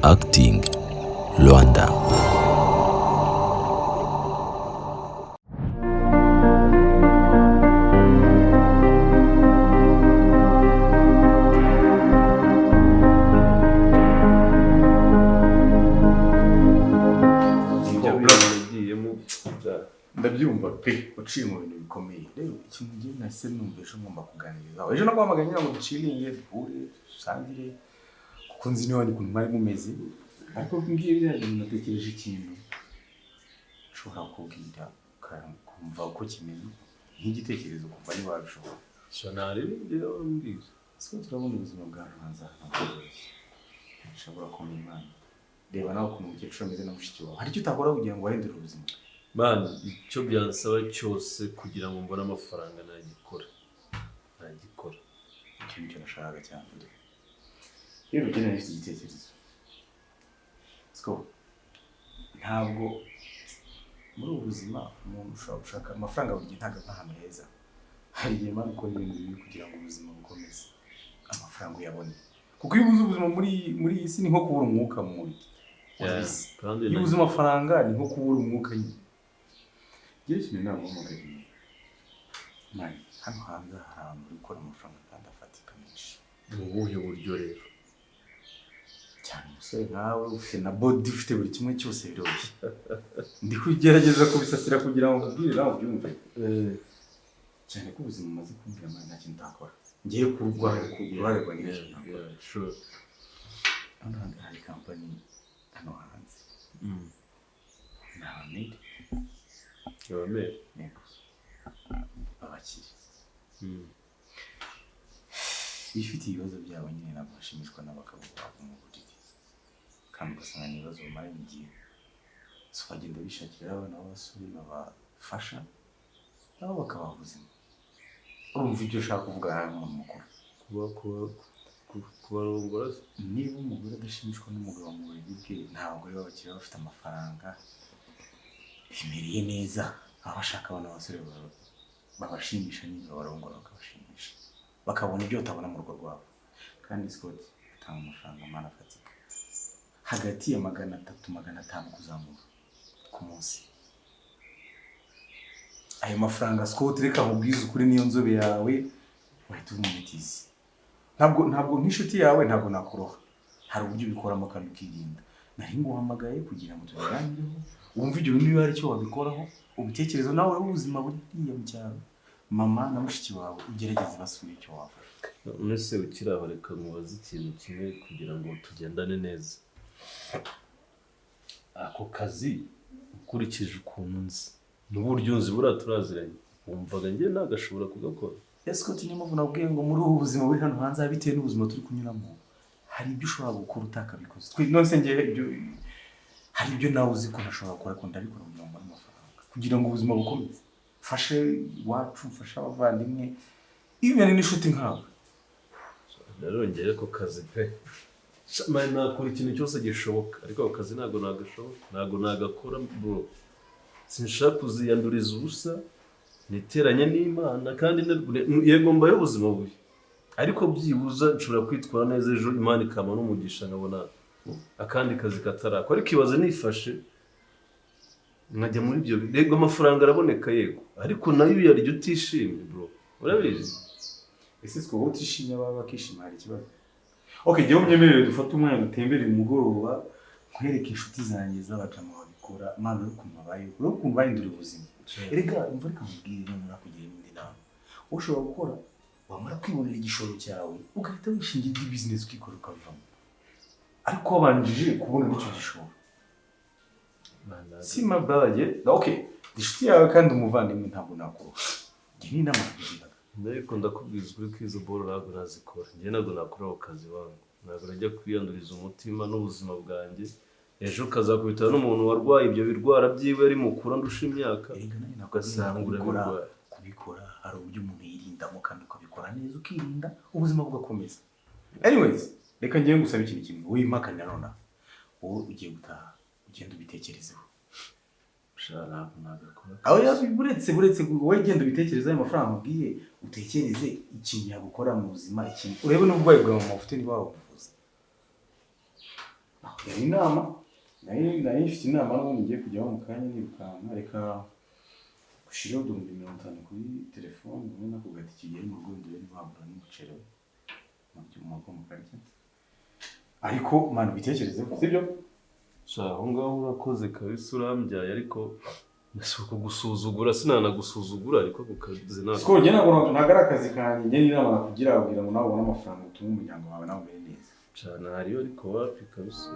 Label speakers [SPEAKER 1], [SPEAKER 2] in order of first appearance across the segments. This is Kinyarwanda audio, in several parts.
[SPEAKER 1] Acting Rwanda.
[SPEAKER 2] Ndabyumva pe uciye mu bintu bikomeye rero ikintu ngiye nahise numvise ngomba kuganirizaho ejo nakwamaganye ngo duciringe duhure dusangire kuko nzi niba ni kuntu mwari mumeze ariko ngiye biriya natekereje ikintu ushobora kubwira kumva uko kimeze nk'igitekerezo kumva niba wabishobora
[SPEAKER 3] shonari rero mbwira
[SPEAKER 2] siko turabona ubuzima bwacu hanze nshobora kumenya Imana reba nawe ukuntu umukecuru ameze na mushiki wawe hari icyo utakora kugira ngo wahindure ubuzima
[SPEAKER 3] Mani, icyo byansaba cyose kugira ngo mbone amafaranga nagikora.
[SPEAKER 2] Icyo nicyo nashakaga cyane. Rero ukeneye iki gitekerezo. Siko ntabwo muri ubu buzima umuntu ushobora gushaka amafaranga buri gihe ntabwo ahantu heza. Hari igihe mpamvu ukora ibintu bibi kugira ngo ubuzima bukomeze. Amafaranga uyabone. Kuko iyo ubuze ubuzima muri iyi si ni nko kubura umwuka mu mubiri. Iyo ubuze amafaranga ni nko kubura umwuka nyine. Yesu ni nabo mugari. Mani, hano hanze hari abantu bikora amafaranga kandi afatika menshi.
[SPEAKER 3] Mu buhe buryo rero?
[SPEAKER 2] Cyane umusore nkawe ufite na body ufite buri kimwe cyose biroroshye. Ndi kugerageza kubisasira kugira ngo ubwire nawe ubyumve. Cyane ko ubuzima umaze kumbwira mani nta kintu utakora. Ngiye kurwaye uruhare rwa nyine.
[SPEAKER 3] Sure.
[SPEAKER 2] Hano hanze hari company hano hanze. Nahamid.
[SPEAKER 3] Yomere.
[SPEAKER 2] Abakiri. Ifite ibibazo byabo nyine ntabwo bashimishwa n'abagabo babo mu buriri. Kandi ugasanga n'ibibazo bamara igihe. So bagenda bishakira abana b'abasore babafasha nabo bakabaha ubuzima. Urumva ibyo ushaka kuvuga hari umuntu mukuru.
[SPEAKER 3] Kubarongora se?
[SPEAKER 2] Niba umugore adashimishwa n'umugabo mu buriri bwe ntabwo rero abakiriya bafite amafaranga. Bimiriye neza aho bashaka abana b'abasore babashimisha niba barongora bakabashimisha bakabona ibyo batabona mu rugo rwabo kandi Scott atanga amafaranga mana afatika hagati ya 300 500 kuzamura ku munsi. Ayo mafaranga Scott reka nkubwize ukuri niyo nzobe yawe wahita umumetizi ntabwo nk'inshuti yawe ntabwo nakuroha hari uburyo bikoramo kandi ukirinda nari nguhamagaye kugira ngo tubiganireho wumva ibyo bintu biba ari cyo wabikoraho ubitekerezo nawe ubuzima buriya mu cyaro mama na mushiki wawe ugerageze basubire icyo wafasha.
[SPEAKER 3] Nese ukiraho reka mubaze ikintu kimwe kugira ngo tugendane neza. Ako kazi ukurikije ukuntu nzi n'uburyo nzi buriya turaziranye wumvaga njye nagashobora kugakora.
[SPEAKER 2] Ese ko tinyemo nabwiye ngo muri ubu buzima buri hano hanze bitewe n'ubuzima turi kunyuramo hari ibyo ushobora gukora utakabikoze none se ngiye ibyo hari ibyo nawe uzi ko ntashobora gukora ko ndabikora kugira ngo mbone amafaranga kugira ngo ubuzima bukomeze fashe iwacu fashe abavandimwe even n'inshuti nkawe.
[SPEAKER 3] Narongeye ko kazi pe mani nakora ikintu cyose gishoboka ariko ako kazi ntabwo nagakora bro. Sinshaka kuziyanduriza ubusa niteranye n'Imana kandi yego mbaye ubuzima bubi ariko byibuza nshobora kwitwara neza ejo Imana ikama n'umugisha nkabona akandi kazi katarakora ariko ibaze nifashe nkajya muri ibyo rego amafaranga araboneka yego ariko nayo uyarya utishimye bro urabizi.
[SPEAKER 2] Ese siko utishimye baba bakishima hari ikibazo. Okay jyewe myemerere dufate umwanya dutembere mu mugoroba nkwereke inshuti zanjye z'abajama babikora mana yo kumabaye uro kumva indura ubuzima. Erega imvura ikamubwira none nakugira indi nama ushobora gukora wamara kwibonera igishoro cyawe ugahita wishingira business ukikora ukavamo ariko wabanjije kubona n'icyo gishoro. Si mabaye okay inshuti yawe kandi umuvandimwe ntabwo nakora ngiye inama kugira
[SPEAKER 3] ariko ndakubwiza kuri kwizo ball ntabwo nazikora njye ntabwo nakora ako kazi wangu ntabwo najya kwiyanduriza umutima n'ubuzima bwanjye ejo kazakubitana n'umuntu warwaye ibyo birwara byiwe ari mukura ndusha imyaka ugasanga urabirwaye.
[SPEAKER 2] Kubikora hari uburyo umuntu yirindamo kandi ukabikora neza ukirinda ubuzima bugakomeza. Anyways reka ngiye ngusaba ikintu kimwe wimakana nona wowe ugiye gutaha ugenda ubitekerezeho
[SPEAKER 3] shara nagakora
[SPEAKER 2] aho yaburetse wowe genda ubitekerezaho ayo mafaranga ubwiye utekereze ikintu yagukora mu buzima ikintu urebe n'ubwayi bwawe mu ufite niba wabuvuza yari inama nayo ifite inama n'ubundi ngiye kujyaho mu kanya nirukanka reka gushiraho 50 kuri telefone ubundi nakugata ikigeri mu rwego rwo guhabura n'umuceri mu magomo karya ariko manu bitekerezeho sibyo
[SPEAKER 3] aho ngaho urakoze kabisa urambyaye ariko nasuko gusuzugura sinanagusuzugura ariko kukazi nako
[SPEAKER 2] siko njye nagara akazi kanjye njye n'inama nakugira kugira ngo nawe ubone amafaranga utunga umuryango wawe nawe umere neza
[SPEAKER 3] cyane hariyo ariko wapi kabisa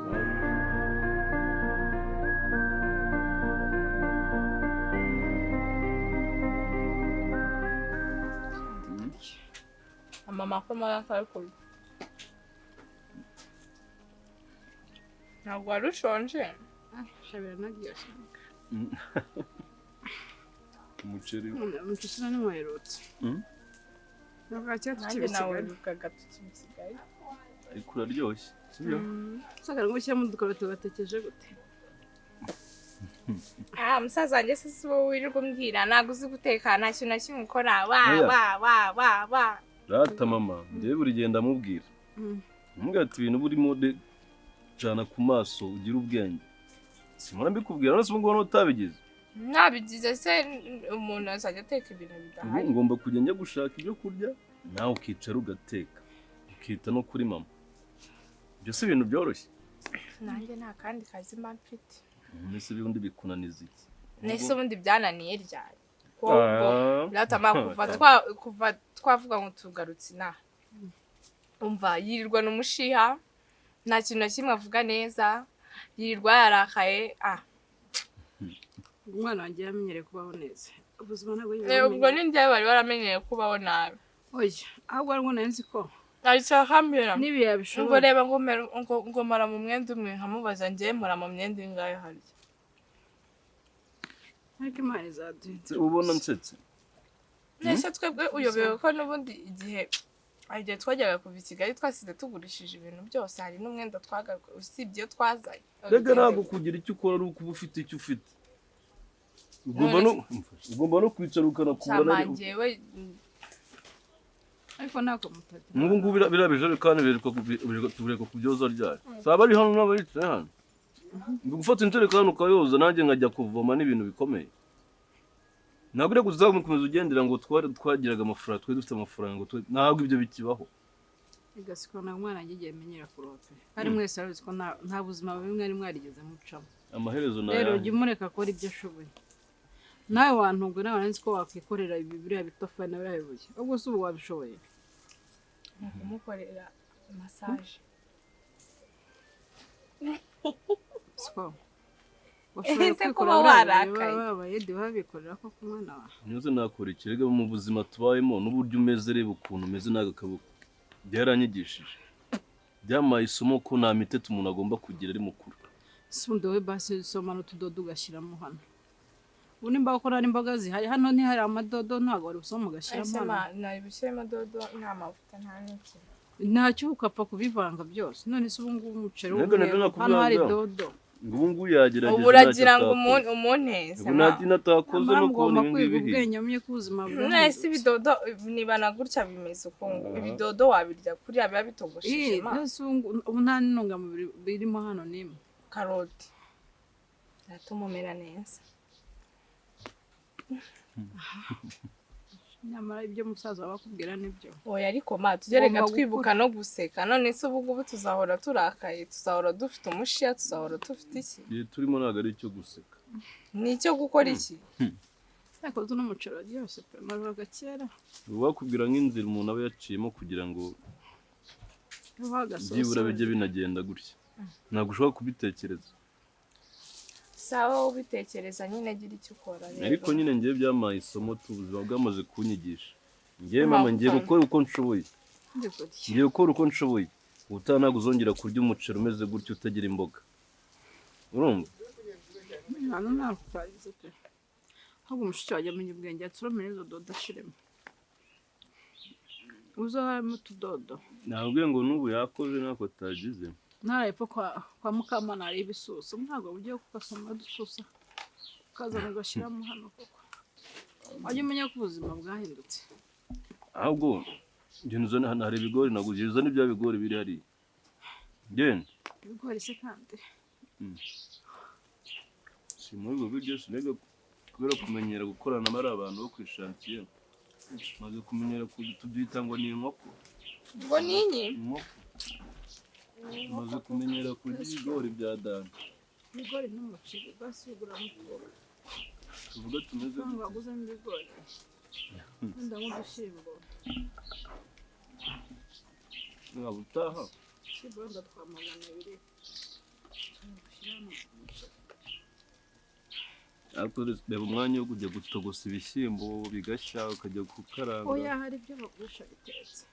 [SPEAKER 4] mama ko mara ko ntabwo wari ushonje
[SPEAKER 5] shabira nagiye shaka
[SPEAKER 3] umuceri
[SPEAKER 5] umuceri ni mwerutse
[SPEAKER 4] nanjye nawe rukaga tukimusigaye
[SPEAKER 3] ariko uraryoshye sibyo
[SPEAKER 5] sagara ngo cyamo dukoroto gatekeje gute
[SPEAKER 4] musaza wanjye se si wowe wirirwa umbwira ntabwo uzi guteka nta kintu na kimwe ukora wa
[SPEAKER 3] rata mama njyewe buri gihe ndamubwira mubwira ati ibintu burimo de jana ku maso ugira ubwenge simara mbikubwira none se ubwo utabigize
[SPEAKER 4] nabigize se umuntu azajya ateka ibintu bidahari
[SPEAKER 3] ngomba kujya njya gushaka ibyo kurya nawe ukicara ugateka ukita no kuri mama ibyo si ibintu byoroshye
[SPEAKER 4] nanjye nta kandi kazi mba mfite
[SPEAKER 3] mbese ubundi bikunaniza iki
[SPEAKER 4] nese ubundi byananiye ryari biratama kuva twavuga ngo tugarutse inaha umva yirirwa n'umushiha nta kintu na kimwe avuga neza yirirwa yarakaye
[SPEAKER 5] umwana wanjye yamenyereye kubaho neza ubuzima ntabwo
[SPEAKER 4] ubwo ni njyewe bari baramenyereye kubaho nabi
[SPEAKER 5] oya ahubwo ari ngo nzi ko
[SPEAKER 4] aricakambira
[SPEAKER 5] nibi yabishobora
[SPEAKER 4] ngo reba ngo mara mu mwenda umwe nkamubaza njye mura mu myenda ingahe harya
[SPEAKER 5] ariko imana izaduhitse
[SPEAKER 3] ubona nsetse
[SPEAKER 4] nese twebwe uyobewe ko n'ubundi igihe twajyaga kuva i Kigali twasize tugurishije ibintu byose hari n'umwenda twagaruka usibye iyo twazaye
[SPEAKER 3] rega ntabwo kugira icyo ukora ari ukuba ufite icyo ufite ugomba no kwicara ukanakubona
[SPEAKER 4] njyewe
[SPEAKER 5] ariko nako mutati
[SPEAKER 3] n'ubu ngubu birabije kandi bireka kubyoza ryari saba ari hano n'abayicaye hano gufata injerekani ukayoza nanjye nkajya kuvoma n'ibintu bikomeye ntabwo uri kuzamukomeza ugendera ngo twagiraga amafaranga twe dufite amafaranga ngo ntabwo ibyo bikibaho
[SPEAKER 5] igasikona umwana agiye amenyera kurope ari mwese arabizi ko nta buzima bimwe ari mwarigeze mucamo
[SPEAKER 3] amaherezo nayo
[SPEAKER 5] rero jya umureka akora ibyo ashoboye nawe wantubwo nawe nzi ko wakwikorera ibi biriya bitofa na biriya bibuye ubwo se ubu wabishoboye
[SPEAKER 4] kumukorera massage
[SPEAKER 5] siko
[SPEAKER 4] ese kuba warakaye
[SPEAKER 5] babayedi babikorera ko ku mwana wawe
[SPEAKER 3] nizo nakora ikirega mu buzima tubayemo n'uburyo umeze reba ukuntu umeze n'agakabuko byaranyigishije byamaye isomo ko nta mitete umuntu agomba kugira ari mukuru
[SPEAKER 5] sundi wowe basi usoma n'utudodo ugashyiramo hano ubu nimba ukora n'imboga zihari hano ntihari amadodo ntabwo wari usoma ugashyiramo hano
[SPEAKER 4] nari bushyiremo dodo nta mavuta nta n'iki
[SPEAKER 5] ntacyo ukapfa kubivanga byose none se ubu ngubu umuceri w'umweru hano hari dodo
[SPEAKER 3] ubu ngubu yagerageza
[SPEAKER 4] ubu uragira ngo umunteze
[SPEAKER 3] ubu nta kintu atakoze no kubona ibindi bibi
[SPEAKER 5] ubwenge amenye ko ubuzima bwawe
[SPEAKER 4] nese ibidodo nibana gutya bimeze uko ibidodo wabirya kuriya biba bitogosheje
[SPEAKER 5] ubu nta n'intungamubiri birimo hano n'imwe
[SPEAKER 4] karoti zatuma umera neza
[SPEAKER 5] nyamara ibyo musaza wakubwira nibyo
[SPEAKER 4] oya ariko ma tugereka twibuka no guseka none se ubu ngubu tuzahora turakaye tuzahora dufite umushiya tuzahora dufite iki
[SPEAKER 3] igihe turimo ntabwo ari icyo guseka
[SPEAKER 4] ni icyo gukora iki
[SPEAKER 5] yakoze n'umuceri ryose pe maruraga kera
[SPEAKER 3] wakubwira nk'inzira umuntu aba yaciyemo kugira ngo byibura bijye binagenda gutya ntabwo ushobora kubitekereza
[SPEAKER 4] sawa ubitekereza nyine agira icyo ukora rero
[SPEAKER 3] ariko nyine ngiye byamaye isomo ubuzima bwamaze kunyigisha ngiye mama ngiye gukora uko nshoboye ngiye gukora uko nshoboye ubutaha ntabwo uzongera kurya umuceri umeze gutya utagira imboga urumva
[SPEAKER 5] hano ntabwo utagize pe ahubwo umushiki wajya amenya ubwenge yaturomere izo dodo ashiremo uzaharamo utudodo
[SPEAKER 3] nabwiye ngo n'ubu yakoze ntako atagize
[SPEAKER 5] ntarepfa kwa mukamana hari ibisusa ntabwo ugiye kugasoma dususa ukazana ugashyiramo hano koko wajya umenya ko ubuzima bwahindutse
[SPEAKER 3] ahubwo hari ibigori naguze n'ibya bigori biri hariya genda
[SPEAKER 5] ibigori se kandi
[SPEAKER 3] si muri ubwo buryo sinega kubera kumenyera gukorana n'abari abantu bo kwishantiye maze kumenyera tubyita ngo ni inkoko
[SPEAKER 4] ngo ninyi
[SPEAKER 3] inkoko maze kumenyera kurya ibigori bya dana
[SPEAKER 5] ibigori n'umuceri basugura mu tuboga
[SPEAKER 3] tuvuga tumeze
[SPEAKER 5] ngo baguzemo ibigori wenda nk'udushyimbo
[SPEAKER 3] waba utaha
[SPEAKER 5] ikibonda twa 200
[SPEAKER 3] ariko reba umwanya wo kujya gutogosa ibishyimbo bigashya ukajya gukaranga
[SPEAKER 5] oya hari ibyo bagurisha bitetse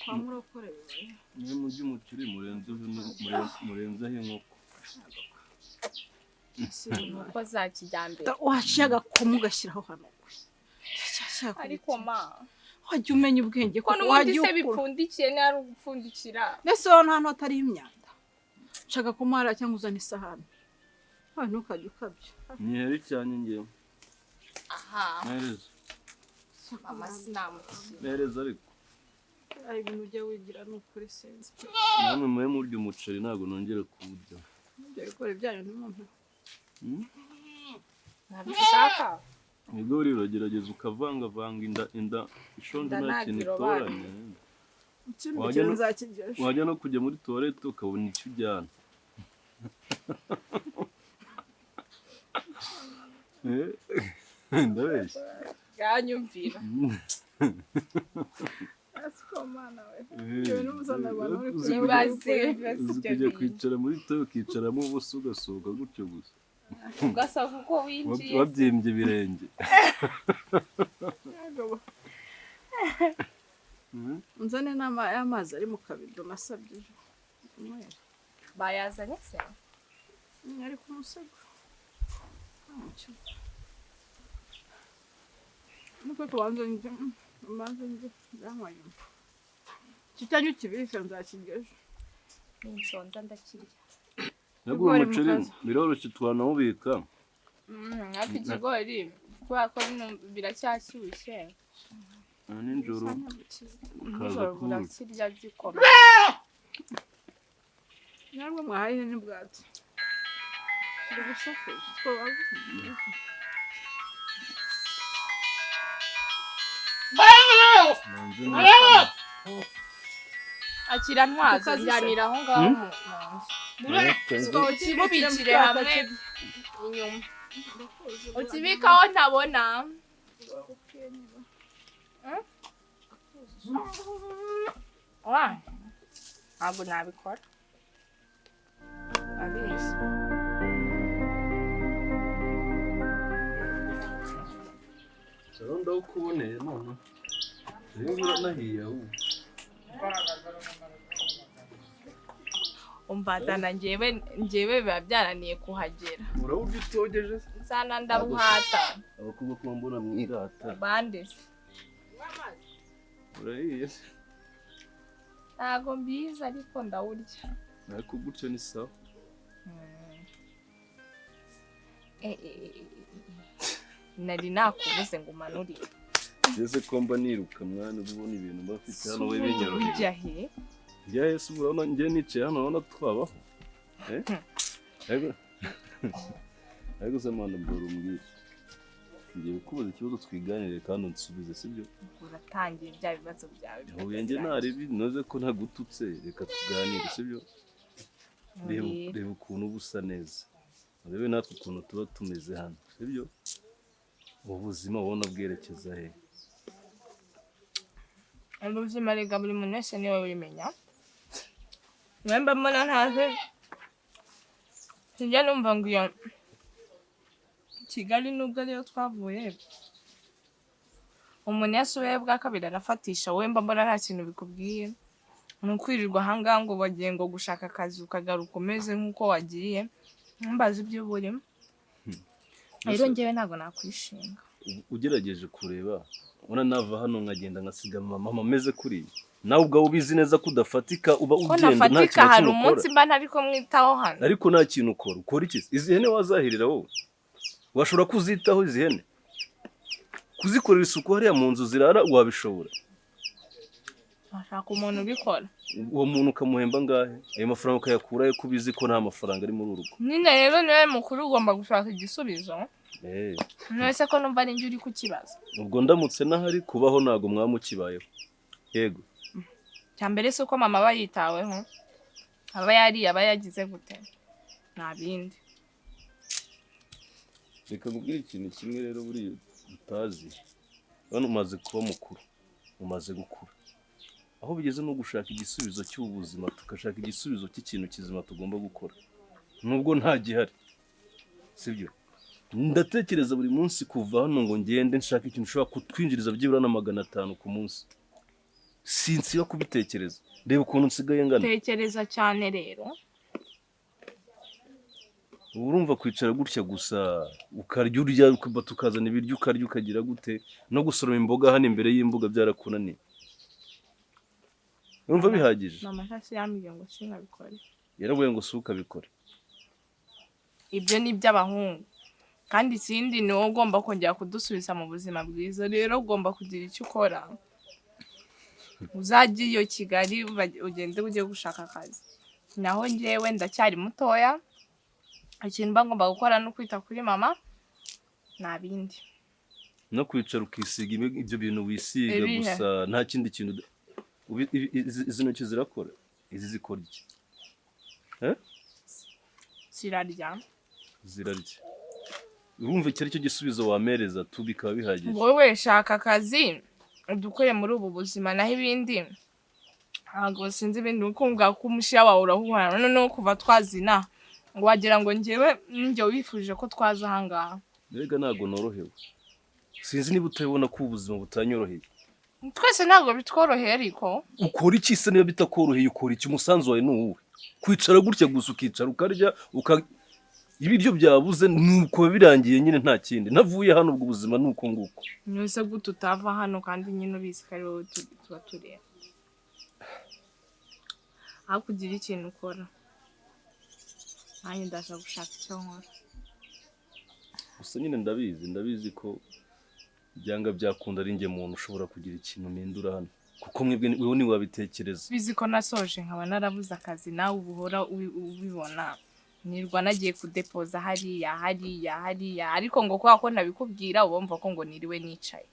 [SPEAKER 5] kwa murokore bibaye
[SPEAKER 3] niyo mu by'umuceri murenzeho inkoko
[SPEAKER 4] inkoko za kijyambere
[SPEAKER 5] waciye agakomo ugashyiraho hano
[SPEAKER 4] ariko ma
[SPEAKER 5] wajya umenya ubwenge
[SPEAKER 4] ko n'ubundi se bipfundikiye ntari ugupfundikira
[SPEAKER 5] mbese wowe nta hantu hatari imyanda shaka kumara cyangwa uzana isahani ntukajya ukabya
[SPEAKER 3] ntiheri cyane ngewe
[SPEAKER 4] aha
[SPEAKER 3] mpereza
[SPEAKER 4] mama sinamukiye
[SPEAKER 3] mpereza ariko
[SPEAKER 5] ari ibintu ujya wigira ni ukuri sinzi
[SPEAKER 3] namwe muhe murya umuceri ntabwo nongera kuwurya
[SPEAKER 5] ibyo bigori byanyu ntimumpe
[SPEAKER 4] ntabishaka
[SPEAKER 3] ibigori uragerageza ukavangavanga inda ishonje nta kintu itoranye wajya no kujya muri tuwarete ukabona icyo ujyana ndabeshya
[SPEAKER 4] yanyumvira
[SPEAKER 5] asikomana we yewe n'umuzana abantu uri
[SPEAKER 3] kujya kwicara muri toyo ukicaramo ubusa ugasohoka gutyo gusa
[SPEAKER 4] ugasaba uko winjiye
[SPEAKER 3] wabyimbye ibirenge
[SPEAKER 5] nzane y'amazi ari mu kabido nasabye
[SPEAKER 4] bayazanye se
[SPEAKER 5] ari ku musego nuko tubanza njye byamwaye kitanyu kibisha nzakirya ejo
[SPEAKER 4] ninsonza ndakirya
[SPEAKER 3] nabwo umuceri biroroshye twanawubika
[SPEAKER 4] ariko ikigori kubera ko biracyashyushye
[SPEAKER 3] nijoro
[SPEAKER 4] burakirya gikomeye
[SPEAKER 5] ntabwo mwahaye n'ubwatsi turi gusakuza
[SPEAKER 4] akira ntwaza njyanira aho ngaho mu nzu ukibubikire hamwe inyuma ukibikaho ntabona ntabwo nabikora abizi
[SPEAKER 3] ndawukuboneye none rero uranahiye ahubwo
[SPEAKER 4] umbazana njyewe biba byananiye kuhagera
[SPEAKER 3] uraburya utogeje
[SPEAKER 4] nsana ndabuhata
[SPEAKER 3] abakobwa ko mbona mwirata
[SPEAKER 4] bande se
[SPEAKER 3] urahiye
[SPEAKER 4] ntago mbizi ariko ndawurya
[SPEAKER 3] ariko gutyo ni sawa
[SPEAKER 4] nari nakubuze ngo umanurire
[SPEAKER 3] ese ko mba niruka mwana ubona ibintu bafite hano we binyoroheye
[SPEAKER 4] ujya he
[SPEAKER 3] njya ese urabona njye nicaye hano urabona twabaho ariko se mwana mbora umbwira ngiye kukubaza ikibazo twiganire kandi unsubize sibyo
[SPEAKER 4] uratangiye bya bibazo byawe
[SPEAKER 3] huye njye ntarebi noze ko ntagututse reka tuganire sibyo reba ukuntu uba usa neza urebe natwe ukuntu tuba tumeze hano sibyo ubu buzima ubona bwerekeza he
[SPEAKER 4] ubuzima rega buri muntu wese niwe wimenya mwemba mbona ntaze sinjya numva ngo iyo Kigali nubwo ariyo twavuye umuntu yasubiye bwa kabiri arafatisha wowe mba mbona nta kintu bikubwiye ni ukwirirwa ahangaha ngo bagiye ngo gushaka akazi ukagaruka umeze nk'uko wagiye ntumbaze ibyo uburimo rero njyewe ntabwo nakwishinga
[SPEAKER 3] ugerageje kureba ubona nava hano nkagenda nkasiga mama ameze kuriya nawe ubwawe ubizi neza ko udafatika uba ugenda nta kintu ukora
[SPEAKER 4] hari umunsi mba ntari kumwitaho hano
[SPEAKER 3] ariko nta kintu ukora iki izi hene wazahirira wowe washobora kuzitaho izi hene kuzikorera isuku hariya mu nzu zirara wabishobora
[SPEAKER 4] ashaka umuntu ubikora
[SPEAKER 3] uwo muntu ukamuhemba ngahe ayo mafaranga ukayakurayo ko ubizi ko nta mafaranga ari muri urugo
[SPEAKER 4] nyine rero niwe mukuru ugomba gushaka igisubizo
[SPEAKER 3] eh
[SPEAKER 4] mwese ko numva ari njye uri kukibaza
[SPEAKER 3] ubwo ndamutse nahari kubaho ntago mwamukibayeho yego
[SPEAKER 4] cyambere se uko mama aba yitaweho aba yari aba yagize gute nta bindi
[SPEAKER 3] reka nkubwire ikintu kimwe rero buri utazi bano umaze kuba mukuru umaze gukura aho bigeze no gushaka igisubizo cy'ubuzima tukashaka igisubizo cy'ikintu kizima tugomba gukora nubwo nta gihari sibyo ndatekereza buri munsi kuva hano ngo ngende nshaka ikintu ushobora kutwinjiriza byibura na 500 ku munsi sinsiba kubitekereza reba ukuntu nsigaye ngana
[SPEAKER 4] tekereza cyane rero
[SPEAKER 3] urumva kwicara gutya gusa ukarya urya tukazana ibiryo ukarya ukagira gute no gusoroma imboga hano imbere y'imbuga byarakunaniye urumva bihagije
[SPEAKER 4] mama ntasi yambwiye ngo sinkabikore
[SPEAKER 3] yaravuye ngo suka bikore
[SPEAKER 4] ibyo ni iby'abahungu kandi ikindi ni wowe ugomba kongera kudusubiza mu buzima bwiza rero ugomba kugira icyo ukora uzajya iyo Kigali ugende ujye gushaka akazi naho njyewe ndacyari mutoya ikintu mba ngomba gukora no kwita kuri mama nta bindi
[SPEAKER 3] no kwicara ukisiga ibyo bintu wisiga gusa nta kindi kintu izi ntoki zirakora izi zikora iki zirarya urumva iki ari cyo gisubizo wamereza tubikaba bihagije
[SPEAKER 4] wowe shaka akazi dukore muri ubu buzima naho ibindi ntabwo sinzi ibindi ukumva ko umushiya wawe urahuhana noneho kuva twazina wagira ngo njyewe ninjye wifuje ko twaza ahangaha
[SPEAKER 3] mbega ntabwo norohewe sinzi niba utabibona ko ubuzima butanyoroheye
[SPEAKER 4] twese ntabwo bitworoheye ariko
[SPEAKER 3] ukora iki se niba bitakoroheye ukora iki umusanzu wawe ni uwuhe kwicara gutya gusa ukicara ukarya ibiryo byabuze nuko birangiye nyine nta kindi navuye hano ubwo ubuzima nuko nguko
[SPEAKER 4] nyose gute utava hano kandi nyine ubizi ko ari wowe tuba tureba aho kugira ikintu ukora nanjye ndashaka gushaka icyo nkora
[SPEAKER 3] gusa nyine ndabizi ko byanga byakunda ari njye muntu ushobora kugira ikintu mpindura hano kuko mwebwe wewe ni wabitekereza
[SPEAKER 4] bizi ko nasoje nkaba narabuze akazi nawe ubuhora ubibona nirwa nagiye kudepoza hariya ariko ngo kwa ko ntabikubwira ubumva ko ngo niriwe nicaye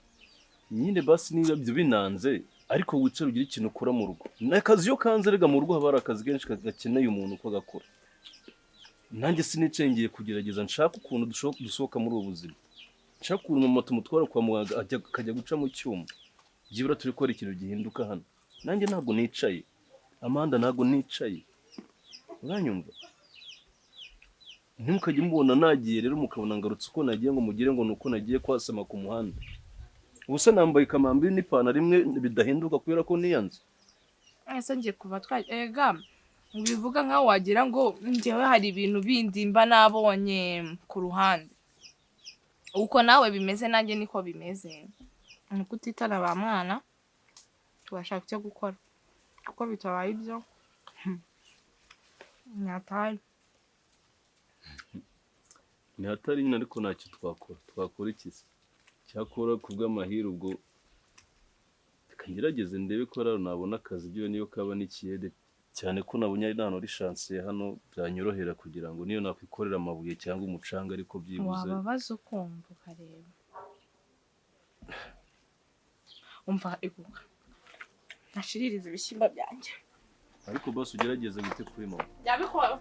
[SPEAKER 3] nyine basi niba byo binanze ariko wicara ugira ikintu ukora mu rugo n'akazi yo kanze rega mu rugo haba hari akazi kenshi gakeneye umuntu ko gakora nanjye sinicaye ngiye kugerageza nshaka ukuntu dusohoka muri ubu buzima nshaka ukuntu mama tumutwara kwa muganga akajya guca mu cyuma byibura turi gukora ikintu gihinduka hano nanjye ntabwo nicaye Amanda ntabwo nicaye uranyumva ntimukajye mubona nagiye rero mukabona ngarutse uko nagiye ngo mugire ngo nuko nagiye kwasama ku muhanda ubusa nambaye ikamambiri n'ipantaro imwe bidahinduka kubera ko niyanze
[SPEAKER 4] ese ngiye kuva ega bivuga nkaho wagira ngo njyewe hari ibintu bindi mba nabonye ku ruhande uko nawe bimeze nanjye niko bimeze ni kutitara ba mwana tugashaka icyo gukora kuko bitabaye ibyo nyataye
[SPEAKER 3] ni hatari nyine ariko ntacyo twakora iki se cyakora ku bw'amahirwe ubwo ngerageze ndebe ko rero nabona akazi byo niyo kaba n'ikiyede cyane ko nabonye ari nano ri chance hano byanyorohera kugira ngo niyo nakwikorera amabuye cyangwa umucanga ariko byibuze
[SPEAKER 4] wababaza ukumva ukareba umva iguka nashiririza ibishyimba byanjye
[SPEAKER 3] ariko bose ugerageze gute kuri mama
[SPEAKER 4] yabikora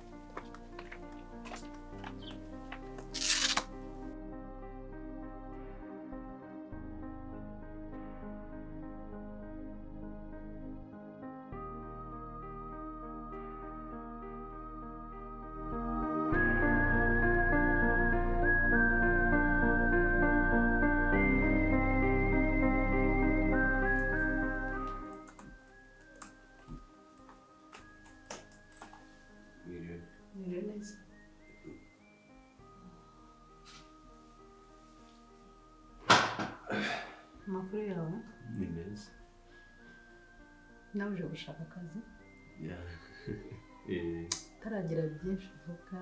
[SPEAKER 5] amakuru yawe
[SPEAKER 3] ni meza
[SPEAKER 5] nawe uje gushaka akazi taragira byinshi uvuga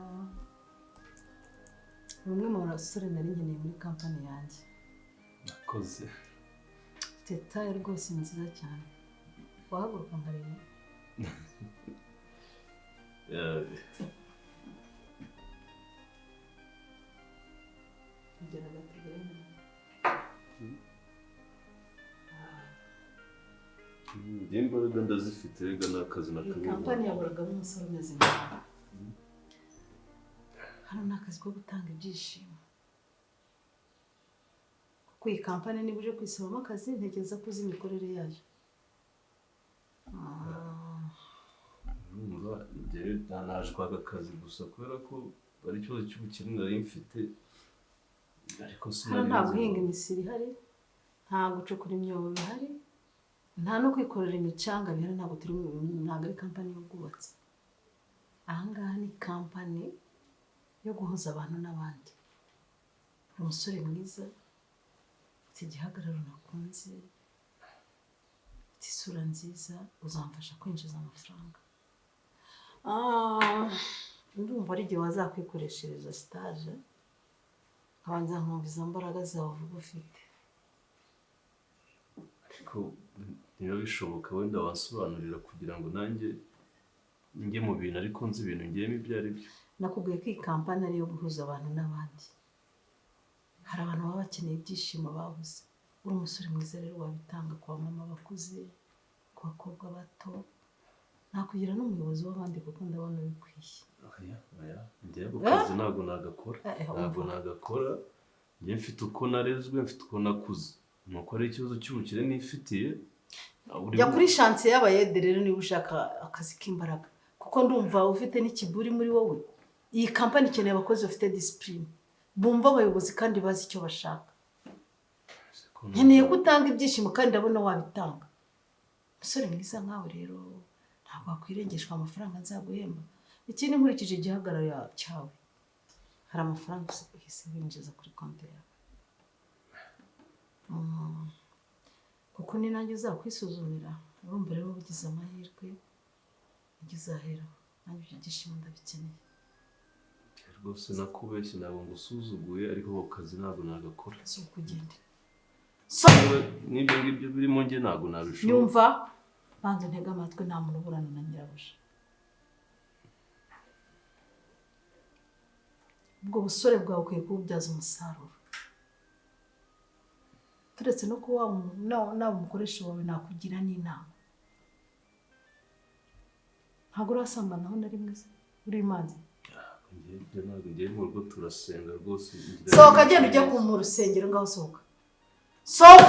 [SPEAKER 5] bamwe mu basore nari ngeneye muri kampani yanjye
[SPEAKER 3] nakoze
[SPEAKER 5] tetaye rwose nziza cyane wahaguruka nkareba
[SPEAKER 3] Njye imbaraga ndazifite rega n'akazi
[SPEAKER 6] iyi kampani yaboragamo umusore umeze nkawe hano ni akazi ko gutanga ibyishimo kuko iyi kampani niba uje kwisabamo akazi ntekereza ko uzi imikorere yayo
[SPEAKER 3] naje kwaka akazi gusa kubera ko ari ikibazo cy'ubukene nari mfite ariko
[SPEAKER 6] hano nta guhinga imisiri ihari nta gucukura imyobo bihari nta no kwikorera imicanga bihari ntabwo ari kampani y'ubwubatsi ahangaha ni kampani yo guhuza abantu n'abandi umusore mwiza ufite igihagararo nakunze ufite isura nziza uzamfasha kwinjiza amafaranga ndumva ari igihe wazakwikoreshereza stage nkabanza nkumva izo mbaraga zawe uvuga ufite
[SPEAKER 3] ariko niba bishoboka wenda wansobanurira kugira ngo nanjye njye mu bintu ariko nzi ibintu ngiyemo ibyo ari byo
[SPEAKER 6] nakubwiye ko iyi kampani ari iyo guhuza abantu n'abandi hari abantu baba bakeneye ibyishimo babuze uri umusore mwiza rero wabitanga ku bamama bakuze ku bakobwa bato nakugira n'umuyobozi w'abandi kuko ndabona bikwiye
[SPEAKER 3] njyewe ako kazi ntabwo nagakora njye mfite uko narezwe mfite uko nakuze nuko ari ikibazo cy'ubukire nifitiye
[SPEAKER 6] jya kuri shansiye y'abayede rero niba ushaka akazi k'imbaraga kuko ndumva ufite n'ikiburi muri wowe iyi kampani ikeneye abakozi bafite disipurine bumva abayobozi kandi bazi icyo bashaka nkeneye ko utanga ibyishimo kandi ndabona wabitanga umusore mwiza nkawe rero ntabwo wakwirengeshwa amafaranga nzaguhemba ikindi nkurikije igihagararo cyawe hari amafaranga uhise winjiza kuri konti yawe kuko ni nanjye uzakwisuzumira urumva rero ugize amahirwe ugize ahera nanjye ibyo byishimo ndabikeneye
[SPEAKER 3] rwose nakubeshye ntabwo ngusuzuguye ariko ako kazi ntabwo nagakora
[SPEAKER 6] si ukugende
[SPEAKER 3] n'ibyo ngibyo birimo njye ntabwo nabishobora
[SPEAKER 6] nyumva banza ntega amatwi nta muntu uburana na nyirabuja ubwo busore bwawe ukwiye kuwubyaza umusaruro turetse no kuba nawe umukoresha wawe nakugira n'inama ntabwo urasambanaho na rimwe uri imanzi
[SPEAKER 3] ntabwo ngiye mu rugo turasenga rwose
[SPEAKER 6] sohoka agenda ujya mu rusengero ngaho sohoka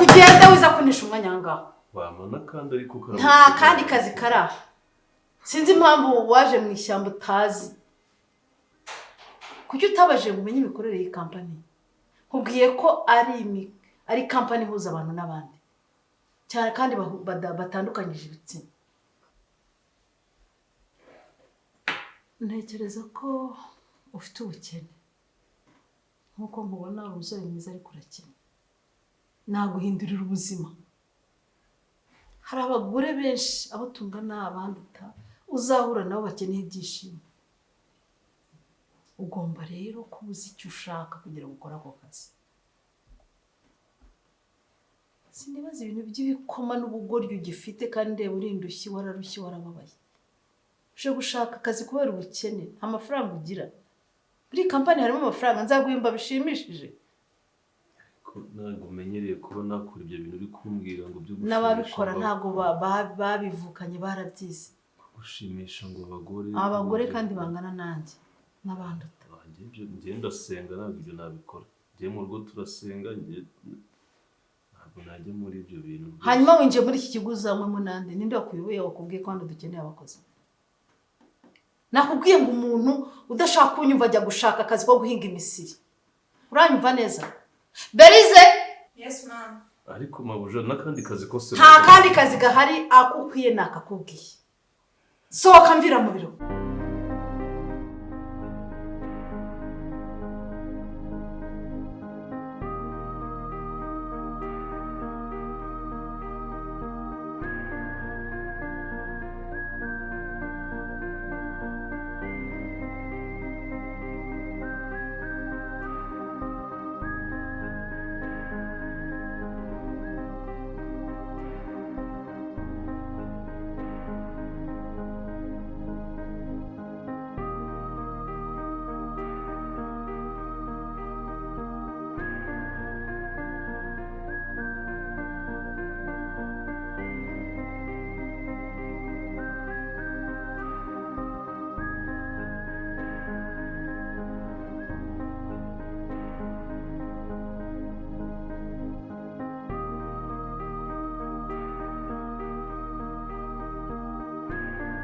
[SPEAKER 6] ugende wiza kunisha umwanya ngaho
[SPEAKER 3] wamana kandi ariko
[SPEAKER 6] nta kandi kazi karaha sinzi impamvu waje mu ishyamba utazi kuki utabajije ngo umenye imikorere y'iyi kampani nkubwiye ko ari kampani ihuza abantu n'abandi cyane kandi batandukanyije ibitsina ntekereza ko ufite ubukene nk'uko nkubona umusore mwiza ariko urakena naguhindurira ubuzima hari abagore benshi abo tungana abandi uzahura nabo bakeneye ibyishimo ugomba rero kuba uzi icyo ushaka kugira ngo ukore ako kazi sinibaza ibintu by'ibikoma n'ubugoryi ugifite kandi ndeba uri indushyi wararushye warababaye uje gushaka akazi kubera ubukene nta mafaranga ugira muri kampani harimo amafaranga nzaguhemba bishimishije
[SPEAKER 3] ntabwo umenyereye kuba nakora ibyo bintu uri kumbwira ngo byo gushimisha
[SPEAKER 6] n'ababikora ntabwo babivukanye barabyize
[SPEAKER 3] gushimisha ngo
[SPEAKER 6] abagore kandi bangana nanjye n'abandi
[SPEAKER 3] njye ndasenga ntabwo ibyo nabikora njye mu rugo turasenga ntabwo najya muri ibyo bintu
[SPEAKER 6] hanyuma winjiye muri iki kigo uzanywemo nande ninde wakuyoboye wakubwiye ko hano dukeneye abakozi nakubwiye ngo umuntu udashaka kunyumva ajya gushaka akazi ko guhinga imisiri uranyumva neza Berize
[SPEAKER 4] yes ma'am
[SPEAKER 3] ariko mabuja n'akandi kazi kose
[SPEAKER 6] nta kandi kazi gahari akukwiye nakakubwiye sohoka mvira mu biro